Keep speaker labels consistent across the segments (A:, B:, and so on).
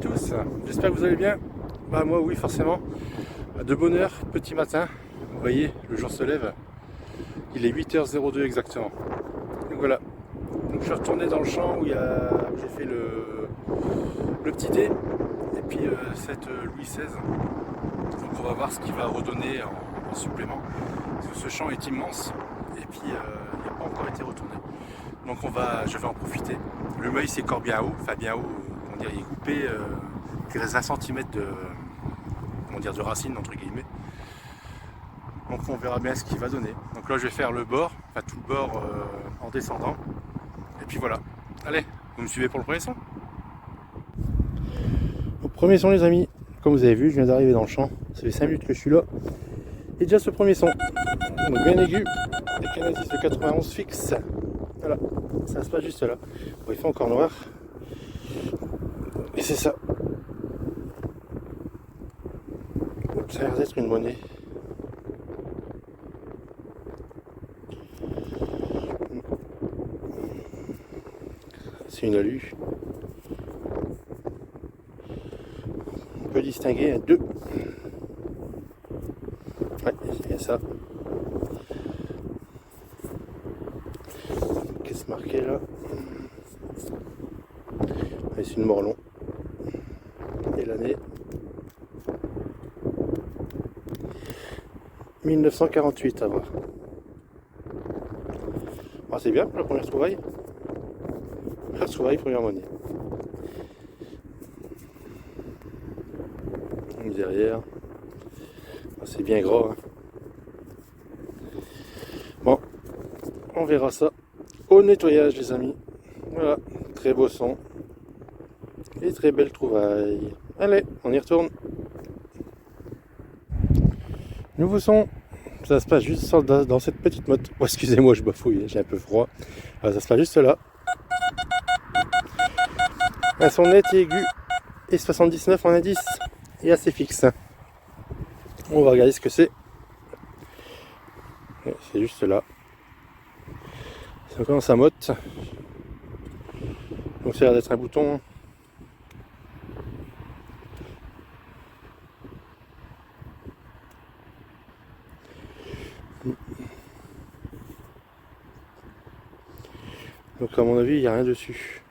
A: tous, j'espère que vous allez bien. Bah moi oui forcément, de bonne heure, petit matin, vous voyez le jour se lève, il est 8h02 exactement. Donc voilà, donc je suis retourné dans le champ où j'ai fait le petit thé et puis cette Louis XVI. Donc on va voir ce qu'il va redonner en supplément, parce que ce champ est immense et puis il n'a pas encore été retourné. Donc je vais en profiter. Le maïs est encore bien haut, on dirait, il est coupé, 20 cm de racines entre guillemets. Donc on verra bien ce qu'il va donner. Donc là je vais faire le bord, enfin tout le bord en descendant. Et puis voilà. Allez, vous me suivez pour le premier son. Au premier son les amis, comme vous avez vu, je viens d'arriver dans le champ. Ça fait 5 minutes que je suis là. Et déjà ce premier son. Donc bien aigu, avec un indice de 91 fixe. Voilà, ça se passe juste là. Bon, il fait encore noir. Et c'est ça. Ça a l'air d'être une monnaie. C'est une alu. On peut distinguer un 2. Ouais, il y a ça. Qu'est-ce marqué là? Ouais, c'est une morlon. Et l'année 1948 à voir. Ah, c'est bien pour la première trouvaille. Première trouvaille, première monnaie. Derrière. Ah, c'est bien gros. Hein. Bon, on verra ça au nettoyage les amis. Voilà, très beau son. Et très belle trouvaille. Allez, on y retourne. Nouveau son. Ça se passe juste dans cette petite motte. Oh, excusez-moi, je bafouille, j'ai un peu froid. Alors, ça se passe juste là. Un son net et aigu. Et 79 en indice. Et assez fixe. On va regarder ce que c'est. C'est juste là. C'est encore dans sa motte. Donc ça a l'air d'être un bouton. Donc à mon avis il n'y a rien dessus.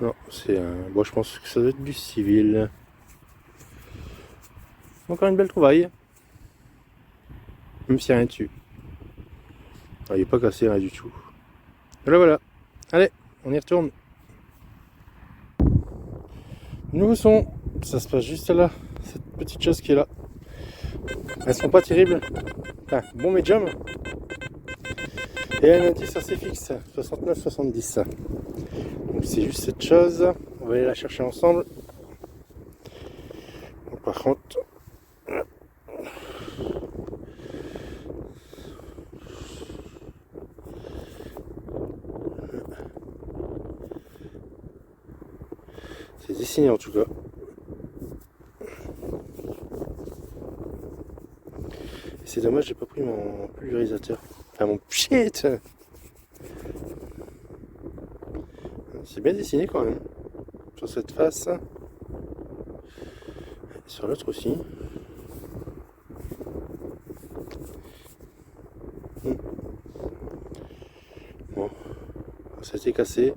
A: Non, c'est un. Bon, je pense que ça doit être du civil. Encore une belle trouvaille. Même s'il n'y a rien dessus. Ah, il n'est pas cassé, rien du tout. Voilà. Allez, on y retourne. Nouveau son. Ça se passe juste là. Cette petite chose qui est là. Elles sont pas terribles. Enfin, bon médium. Et un indice assez fixe. 69-70. Donc c'est juste cette chose. On va aller la chercher ensemble. Donc, par contre. C'est dessiné en tout cas. C'est dommage, j'ai pas pris mon pulvérisateur. Enfin mon shit. C'est bien dessiné quand même. Sur cette face. Et sur l'autre aussi. Bon. Ça a été cassé.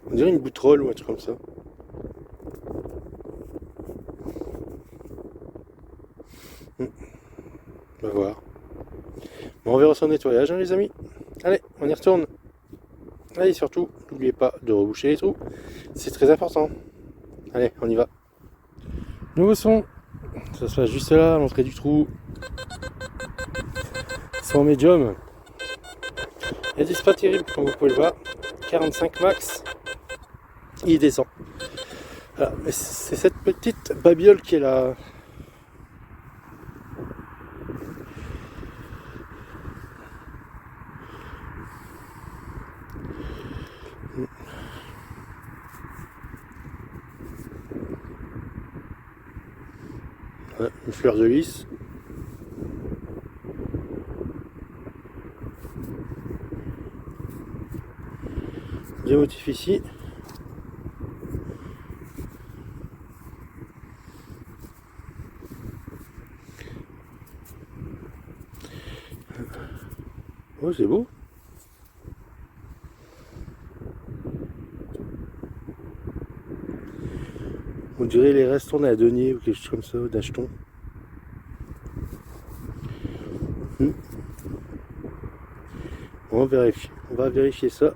A: On dirait une boutrolle ou un truc comme ça. On va voir. Bon, on verra son nettoyage hein, les amis. Allez, on y retourne. Allez, surtout, n'oubliez pas de reboucher les trous. C'est très important. Allez, on y va. Nouveau son. Ça se passe juste là, à l'entrée du trou. Son médium. Indice pas terrible, comme vous pouvez le voir. 45 max. Il descend. Voilà. C'est cette petite babiole qui est là. Ouais, une fleur de lys. Deux motifs ici. Oh, c'est beau. On dirait les restons d'un denier ou quelque chose comme ça, d'achetons. On va vérifier ça.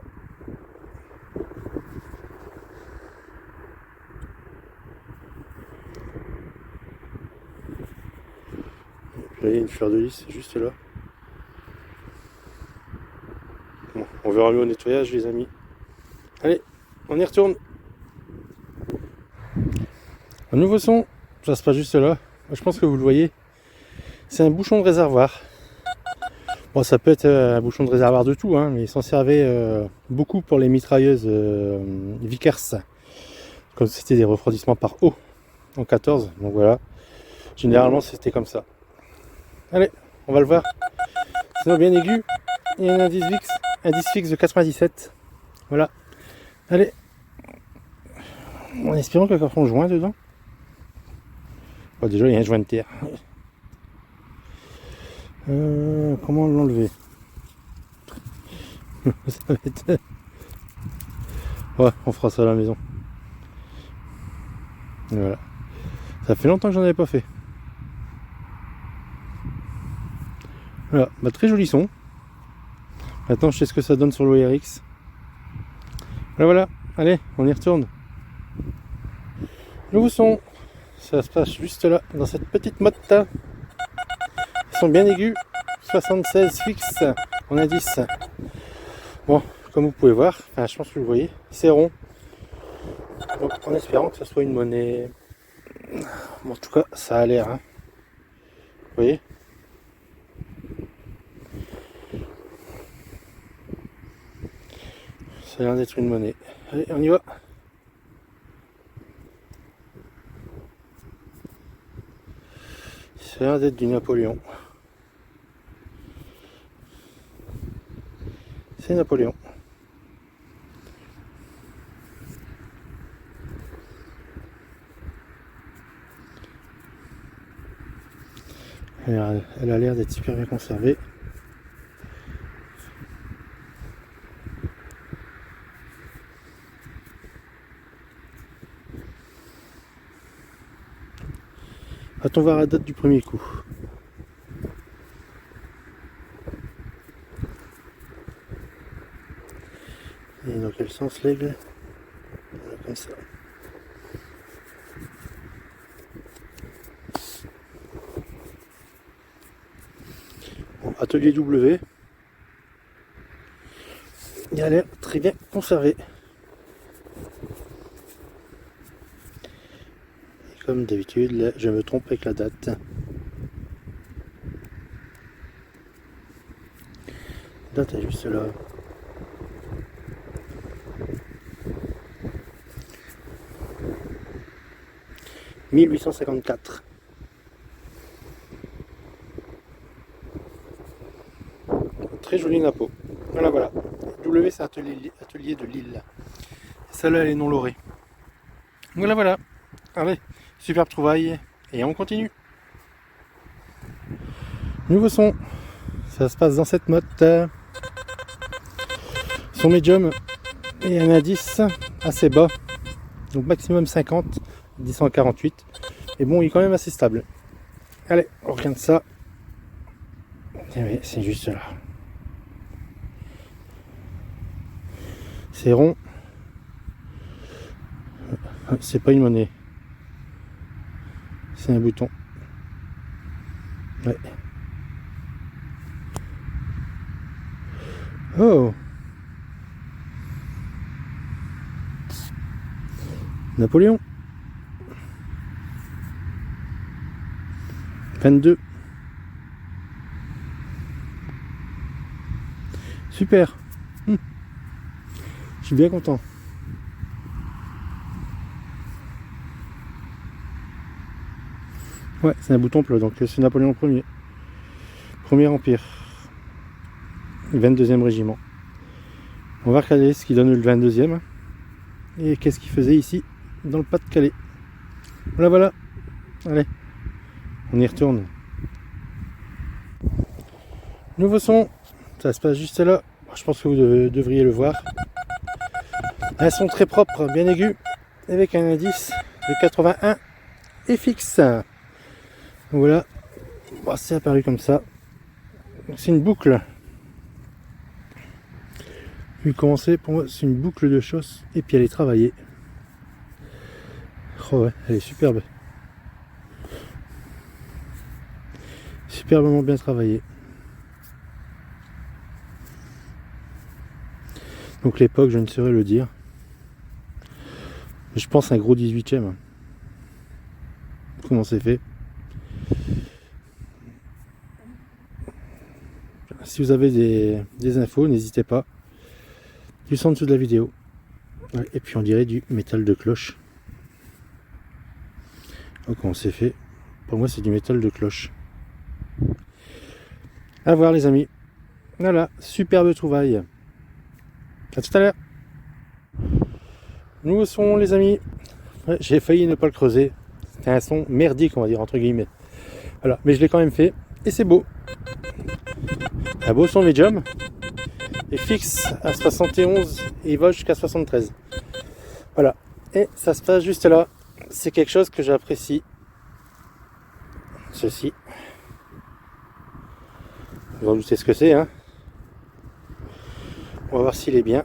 A: Là, il y a une fleur de lys juste là. Bon, on verra mieux au nettoyage, les amis. Allez, on y retourne. Un nouveau son, ça se passe juste là. Je pense que vous le voyez. C'est un bouchon de réservoir. Bon, ça peut être un bouchon de réservoir de tout, hein, mais il s'en servait beaucoup pour les mitrailleuses Vickers. Comme c'était des refroidissements par eau en 14. Donc voilà. Généralement, c'était comme ça. Allez, on va le voir. Sinon, bien aigu, il y a un indice fixe de 97. Voilà. Allez. En espérant qu'il y a un joint dedans. Bon, déjà, il y a un joint de terre. Comment l'enlever? Ça va être... Ouais, on fera ça à la maison. Et voilà. Ça fait longtemps que j'en avais pas fait. Voilà, bah, très joli son. Maintenant, je sais ce que ça donne sur l'ORX. Voilà. Allez, on y retourne. Nouveau son. Ça se passe juste là, dans cette petite motte. Ils sont bien aigus. 76 fixe en indice. Bon, comme vous pouvez voir, enfin, je pense que vous voyez, c'est rond. Donc, en espérant que ce soit une monnaie. Bon, en tout cas, ça a l'air. Hein. Vous voyez? Ça a l'air d'être une monnaie. Allez, on y va. Ça a l'air d'être du Napoléon. C'est Napoléon. Elle a l'air d'être super bien conservée. Va-t-on voir la date du premier coup? Et dans quel sens l'aigle? Voilà, comme ça. Bon, atelier W. Il a l'air très bien conservé. Et comme d'habitude, là, je me trompe avec la date. La date est juste là. « 1854 ». Très joli napo. Voilà. W, c'est atelier de Lille. Celle-là, elle est non lorée. Voilà. Allez, superbe trouvaille. Et on continue. Nouveau son. Ça se passe dans cette motte. Son médium et un indice assez bas. Donc maximum 50, 1048. Et bon, il est quand même assez stable. Allez, on regarde ça. C'est juste là. C'est rond. C'est pas une monnaie. C'est un bouton. Ouais. Oh! Napoléon. 22. Super. Je suis bien content. Ouais, c'est un bouton bleu, donc c'est Napoléon Ier. Premier Empire. 22e régiment. On va regarder ce qui donne le 22e. Et qu'est-ce qu'il faisait ici, dans le Pas-de-Calais. Voilà, voilà. Allez, on y retourne. Nouveau son, ça se passe juste là. Je pense que vous devriez le voir. Un son très propre, bien aigu, avec un indice de 81 et fixe. Voilà, bon, c'est apparu comme ça. C'est une boucle. Vu commencer, pour moi, c'est une boucle de choses et puis elle est travaillée. Oh ouais, elle est superbe. Superbement bien travaillée. Donc l'époque, je ne saurais le dire. Je pense un gros 18e. Comment c'est fait. Si vous avez des infos, n'hésitez pas. Juste en dessous de la vidéo. Et puis on dirait du métal de cloche. Oh, comment c'est fait. Pour moi, c'est du métal de cloche. À voir, les amis. Voilà, superbe trouvaille. À tout à l'heure. Nouveau son, les amis. Ouais, j'ai failli ne pas le creuser. C'était un son merdique, on va dire, entre guillemets. Voilà, mais je l'ai quand même fait. Et c'est beau. Un beau son médium. Et fixe à 71 et il va jusqu'à 73. Voilà. Et ça se passe juste là. C'est quelque chose que j'apprécie. Ceci. Vous en doutez ce que c'est, hein. On va voir s'il est bien.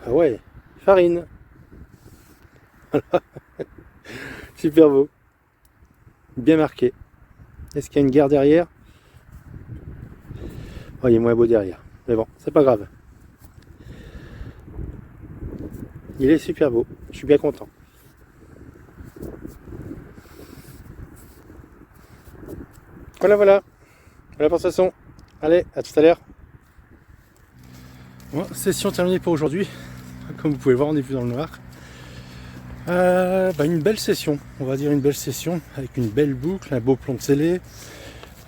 A: Ah ouais, farine. Super beau. Bien marqué. Est-ce qu'il y a une gare derrière? Oh, il est moins beau derrière. Mais bon, c'est pas grave. Il est super beau. Je suis bien content. Voilà, voilà. Voilà pour ce son. Allez, à tout à l'heure. Bon, session terminée pour aujourd'hui. Comme vous pouvez le voir, on est plus dans le noir. Une belle session, on va dire une belle session, avec une belle boucle, un beau plomb de scellé,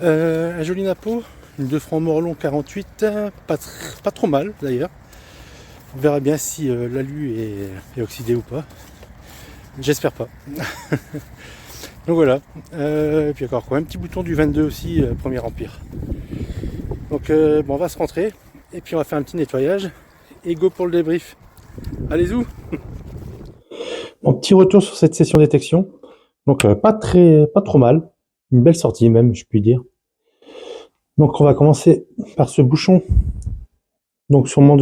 A: un joli napo, une 2 francs Morlon 48, pas trop mal d'ailleurs. On verra bien si l'alu est oxydé ou pas. J'espère pas. Donc voilà. Et puis encore quoi, un petit bouton du 22 aussi, Premier Empire. Donc bon, on va se rentrer et puis on va faire un petit nettoyage et go pour le débrief. Allez-y. Mon petit retour sur cette session détection. Donc pas trop mal. Une belle sortie même, je puis dire. Donc on va commencer par ce bouchon. Donc sûrement pas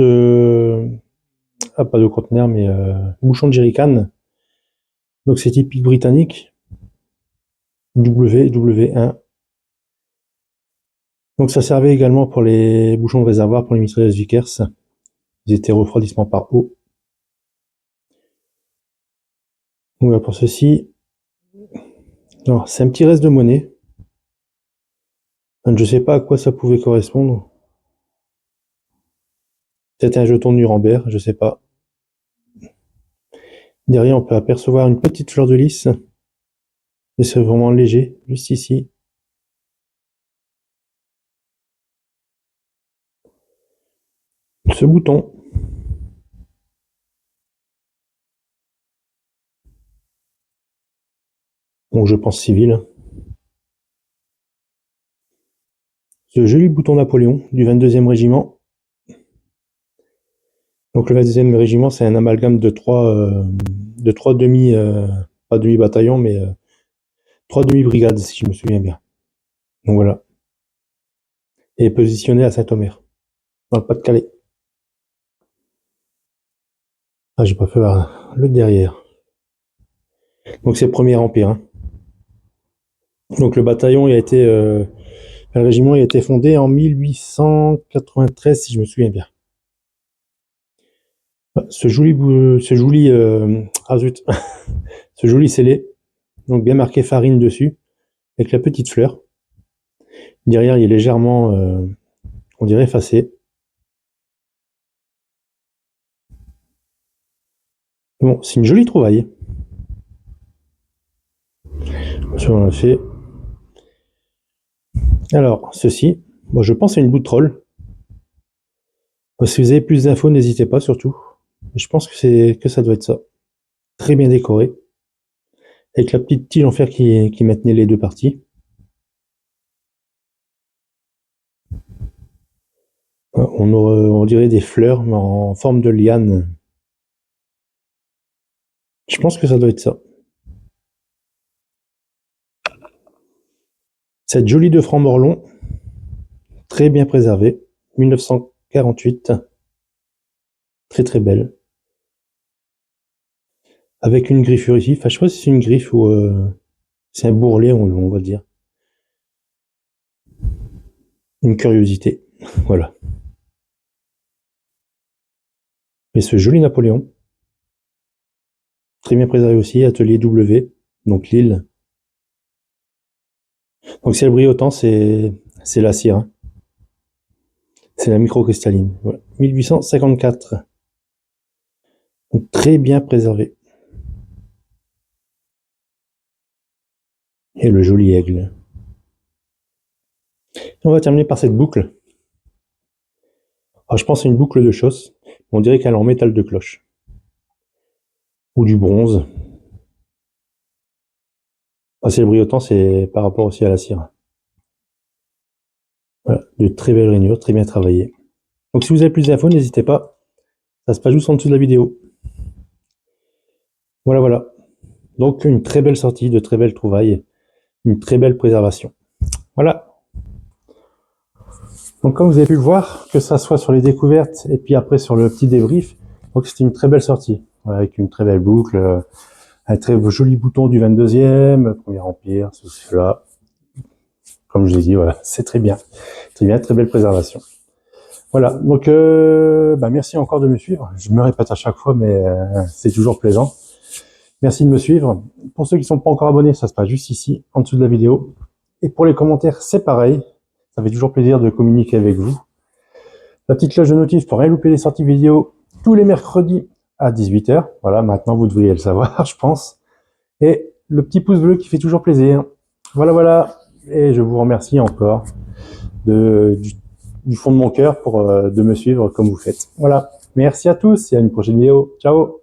A: de conteneur, mais bouchon de jerrycan. Donc c'est typique britannique. W1. Donc ça servait également pour les bouchons de réservoir pour les mitrailleuses Vickers. Ils étaient refroidissement par eau. Donc voilà pour ceci. Alors c'est un petit reste de monnaie. Je ne sais pas à quoi ça pouvait correspondre. Peut-être un jeton de Nuremberg, je sais pas. Derrière, on peut apercevoir une petite fleur de lys. Et c'est vraiment léger, juste ici. Ce bouton. Donc je pense civil. Ce joli bouton Napoléon du 22e régiment. Donc le 22e régiment, c'est un amalgame de trois demi, pas demi-bataillons, mais 3 demi-brigades, si je me souviens bien. Donc voilà. Et positionné à Saint-Omer, dans le Pas-de-Calais. Ah, j'ai pas fait voir le derrière. Donc c'est le Premier Empire. Hein. Donc le bataillon, le régiment a été fondé en 1893, si je me souviens bien. Ce joli ce joli scellé, donc bien marqué farine dessus, avec la petite fleur. Derrière, il est légèrement, on dirait effacé. Bon, c'est une jolie trouvaille. On a fait. Alors, ceci, moi je pense à une bout de troll. Si vous avez plus d'infos, n'hésitez pas surtout. Je pense que ça doit être ça. Très bien décoré. Avec la petite tige en fer qui maintenait les deux parties. On dirait des fleurs, mais en forme de liane. Je pense que ça doit être ça. Cette jolie de franc morlon, très bien préservée, 1948. Très très belle. Avec une griffure ici. Enfin, je sais pas si c'est une griffe ou c'est un bourrelet, on va dire. Une curiosité. Voilà. Et ce joli Napoléon. Très bien préservé aussi, atelier W, donc Lille. Donc si elle brille autant, c'est la cire. Hein. C'est la microcristalline. Voilà. 1854. Donc très bien préservé. Et le joli aigle. On va terminer par cette boucle. Alors, je pense que c'est une boucle de chausse. On dirait qu'elle est en métal de cloche. Ou du bronze. Ah, si elle brille autant, c'est par rapport aussi à la cire. Voilà, de très belles rainures, très bien travaillées. Donc si vous avez plus d'infos, n'hésitez pas. Ça se passe juste en dessous de la vidéo. Voilà, voilà. Donc une très belle sortie, de très belles trouvailles, une très belle préservation. Voilà. Donc comme vous avez pu le voir, que ça soit sur les découvertes et puis après sur le petit débrief, donc c'était une très belle sortie, avec une très belle boucle, un très joli bouton du 22e, premier empire, cela. Comme je l'ai dit, voilà, c'est très bien, très belle préservation. Voilà, donc merci encore de me suivre. Je me répète à chaque fois, mais c'est toujours plaisant. Merci de me suivre. Pour ceux qui ne sont pas encore abonnés, ça se passe juste ici, en dessous de la vidéo. Et pour les commentaires, c'est pareil. Ça fait toujours plaisir de communiquer avec vous. La petite cloche de notif pour rien louper les sorties vidéo tous les mercredis à 18h. Voilà, maintenant vous devriez le savoir, je pense. Et le petit pouce bleu qui fait toujours plaisir. Voilà, voilà. Et je vous remercie encore du fond de mon cœur de me suivre comme vous faites. Voilà. Merci à tous et à une prochaine vidéo. Ciao.